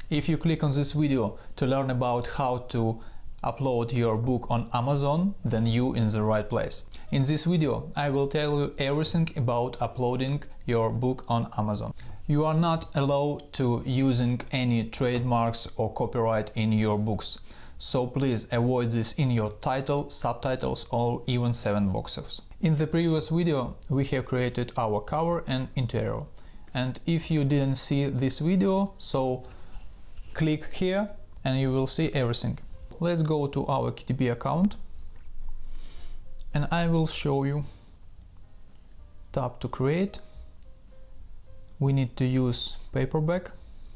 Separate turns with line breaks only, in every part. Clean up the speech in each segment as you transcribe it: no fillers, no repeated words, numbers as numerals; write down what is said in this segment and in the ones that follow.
If you click on this video to learn about how to upload your book on Amazon, then you're in the right place. In this video, I will tell you everything about uploading your book on Amazon. You are not allowed to using any trademarks or copyright in your books. So please avoid this in your title, subtitles or even 7 boxes. In the previous video, we have created our cover and interior. And if you didn't see this video, so click here and you will see everything. Let's go to our KDP account and I will show you. Tap to create. We need to use paperback,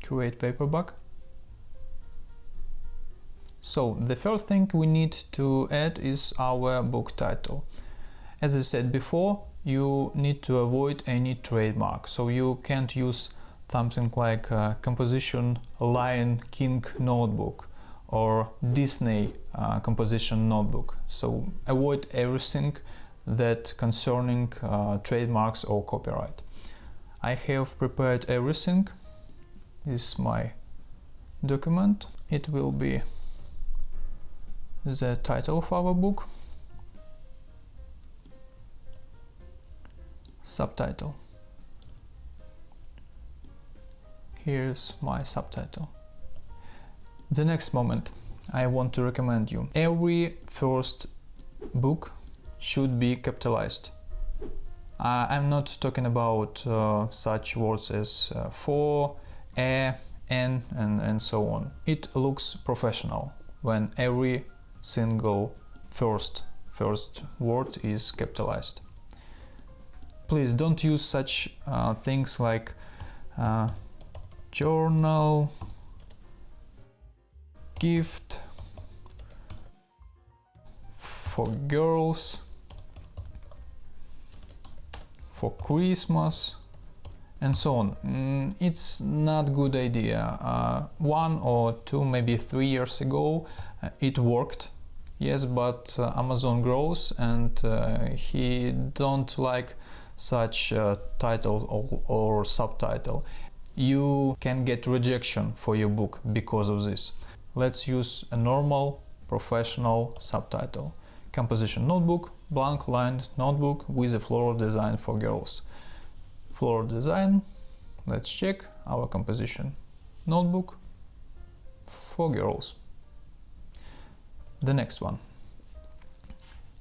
create paperback. So the first thing we need to add is our book title. As I said before, you need to avoid any trademark. So you can't use something like composition Lion King notebook or Disney composition notebook. So avoid everything that concerning trademarks or copyright. I have prepared everything. This is my document. It will be the title of our book, subtitle. Here's my subtitle. The next moment I want to recommend you. Every first book should be capitalized. I'm not talking about such words as for, a, n and so on. It looks professional when every single first word is capitalized. Please don't use such things like journal, gift for girls, for Christmas, and so on. It's not good idea. 1 or 2, maybe 3 years ago, it worked. Yes, but Amazon grows and he don't like such title or subtitle. You can get rejection for your book because of this. Let's use a normal professional subtitle. Composition notebook, blank lined notebook with a floral design for girls. Floral design, let's check our composition notebook for girls. The next one,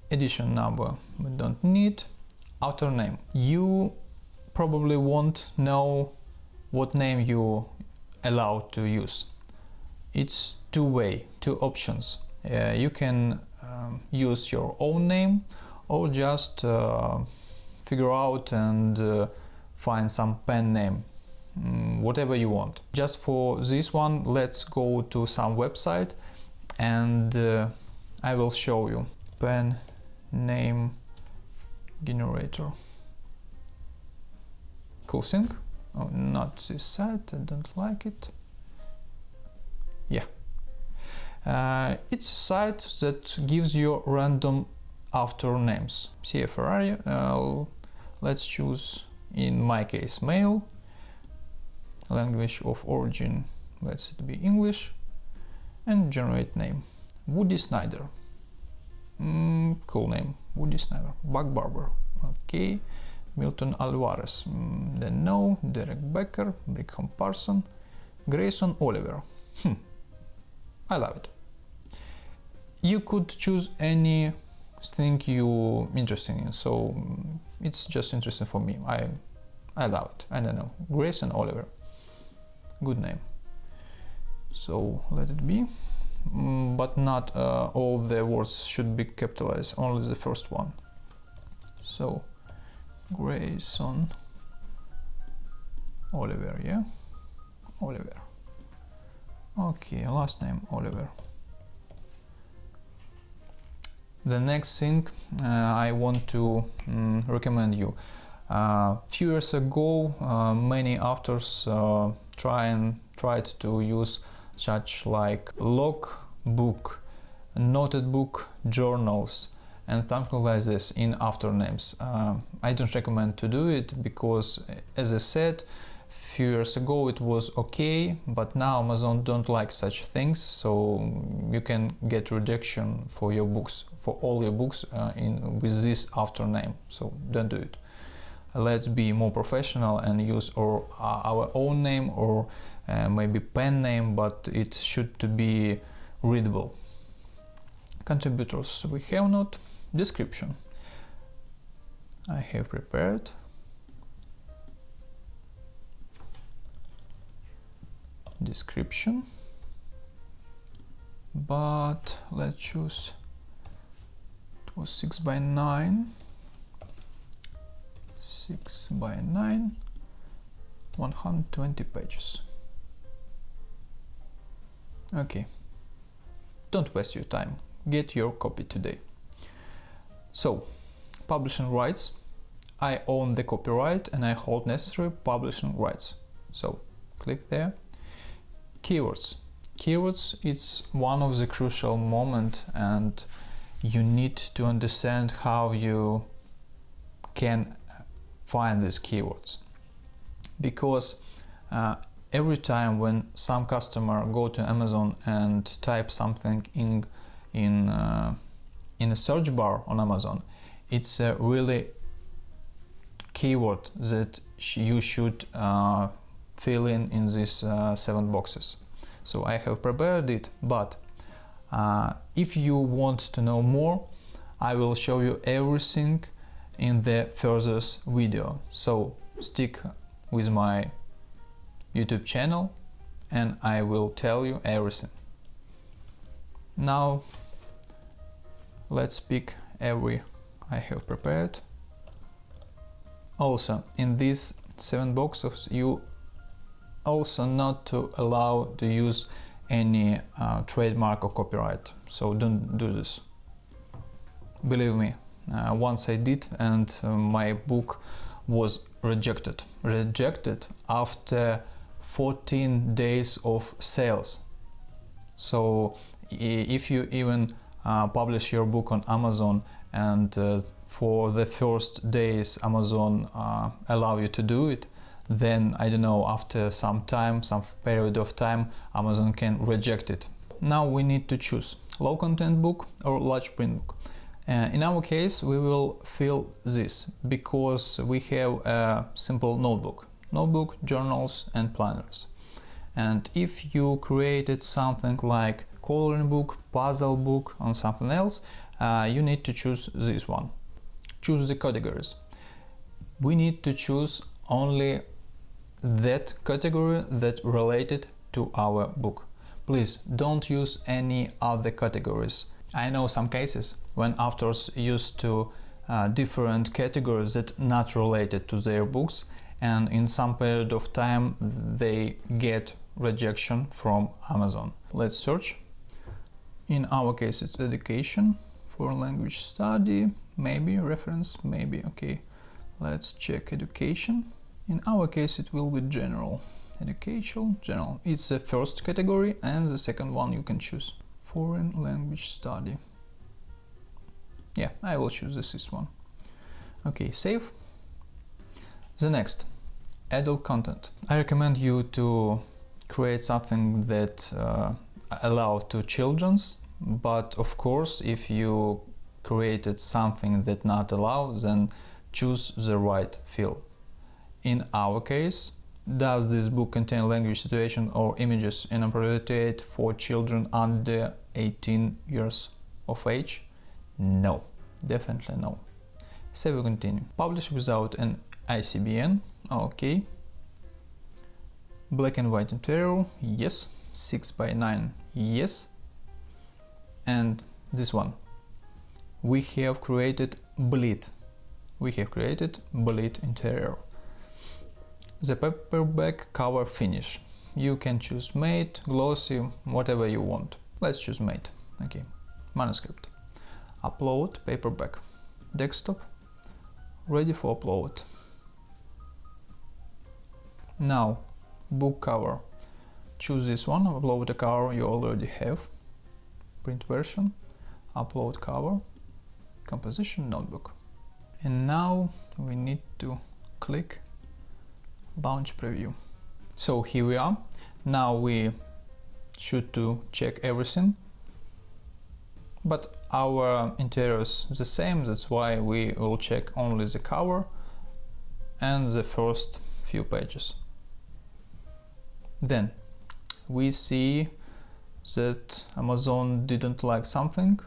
edition number we don't need. Author name. You probably won't know what name you allowed to use. It's two options. You can use your own name or just figure out and find some pen name, whatever you want. Just for this one, let's go to some website and I will show you pen name generator. Cool thing. Oh, not this site, I don't like it. Yeah. It's a site that gives you random author names. Sia Ferrari, let's choose, in my case, male. Language of origin, let's it be English. And generate name. Woody Snyder. Cool name. Woody Snyder. Buck Barber. Okay. Milton Alvarez. Then no. Derek Becker. Brigham Parson. Grayson Oliver. I love it. You could choose anything you interested in, so it's just interesting for me. I love it. I don't know. Grayson Oliver. Good name. So let it be. But not all the words should be capitalized, only the first one. So Grayson Oliver, yeah? Oliver. Okay, last name Oliver. The next thing I want to recommend you. Few years ago, many authors tried to use such like log book, noted book, journals, and something like this in author names. I don't recommend to do it because, as I said, few years ago it was okay, but now Amazon don't like such things, so you can get rejection for your books, for all your books with this after name, so don't do it. Let's be more professional and use our own name or maybe pen name, but it should to be readable. Contributors we have not. Description I have prepared. Description, but let's choose, it was 6 by 9, 6 by 9, 120 pages. Okay, don't waste your time, get your copy today. So, publishing rights, I own the copyright and I hold necessary publishing rights, so click there. Keywords. Keywords, it's one of the crucial moments, and you need to understand how you can find these keywords, because every time when some customer go to Amazon and type something in a search bar on Amazon, it's a really keyword that you should fill in these 7 boxes. So I have prepared it, but if you want to know more, I will show you everything in the furthest video. So stick with my YouTube channel and I will tell you everything. Now let's pick every I have prepared. Also, in these 7 boxes you also not to allow to use any trademark or copyright, so don't do this. Believe me, once I did, and my book was rejected after 14 days of sales. So if you even publish your book on Amazon and for the first days Amazon allow you to do it, then I don't know, after some time, some period of time, Amazon can reject it. Now we need to choose low content book or large print book. In our case we will fill this because we have a simple notebook, journals and planners. And if you created something like coloring book, puzzle book or something else, you need to choose this one. Choose the categories. We need to choose only that category that related to our book. Please don't use any other categories. I know some cases when authors used to different categories that not related to their books, and in some period of time they get rejection from Amazon. Let's search. In our case it's education, foreign language study, maybe reference, maybe. Okay, let's check education. In our case it will be general. Educational, general. It's the first category, and the second one you can choose. Foreign language study. Yeah, I will choose this one. Okay, save. The next, adult content. I recommend you to create something that allow to children's, but of course if you created something that not allow, then choose the right field. In our case, does this book contain language, situation or images inappropriate for children under 18 years of age? No, definitely no. Save and continue. Publish without an ICBN, okay. Black and white interior, yes. 6 by 9, yes. And this one, we have created bleed. We have created bleed interior. The paperback cover finish. You can choose matte, glossy, whatever you want. Let's choose matte. Okay. Manuscript. Upload paperback. Desktop. Ready for upload. Now, book cover. Choose this one. Upload the cover you already have. Print version. Upload cover. Composition notebook. And now we need to click Launch Preview. So here we are. Now we should to check everything, but our interior is the same, that's why we will check only the cover and the first few pages. Then we see that Amazon didn't like something.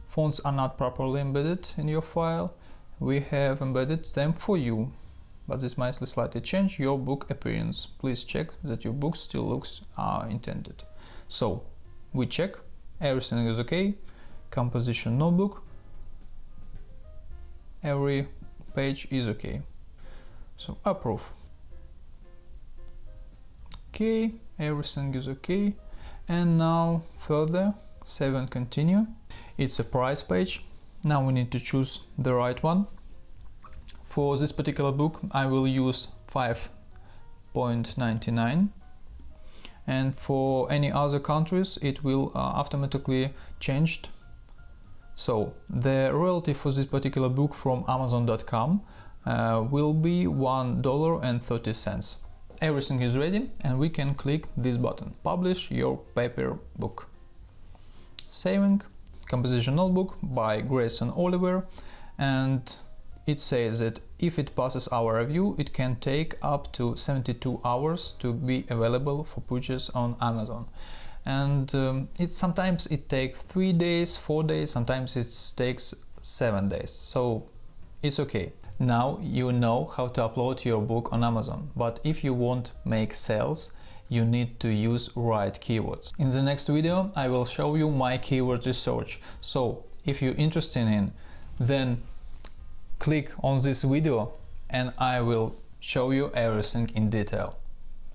Fonts are not properly embedded in your file. We have embedded them for you, but this might slightly change your book appearance. Please check that your book still looks intended. So we check, everything is okay. Composition notebook, every page is okay. So approve. Okay, everything is okay. And now further, save and continue. It's a price page. Now we need to choose the right one. For this particular book I will use 5.99, and for any other countries it will automatically changed. So the royalty for this particular book from Amazon.com will be $1.30. Everything is ready and we can click this button, publish your paper book. Saving. Composition notebook by Grayson Oliver, and it says that if it passes our review, it can take up to 72 hours to be available for purchase on Amazon. And sometimes it takes 3 days, 4 days, sometimes it takes 7 days. So it's okay. Now you know how to upload your book on Amazon, but if you want make sales, you need to use right keywords. In the next video I will show you my keyword research. So if you're interested in, then click on this video and I will show you everything in detail.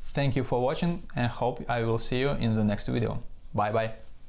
Thank you for watching and hope I will see you in the next video. Bye bye.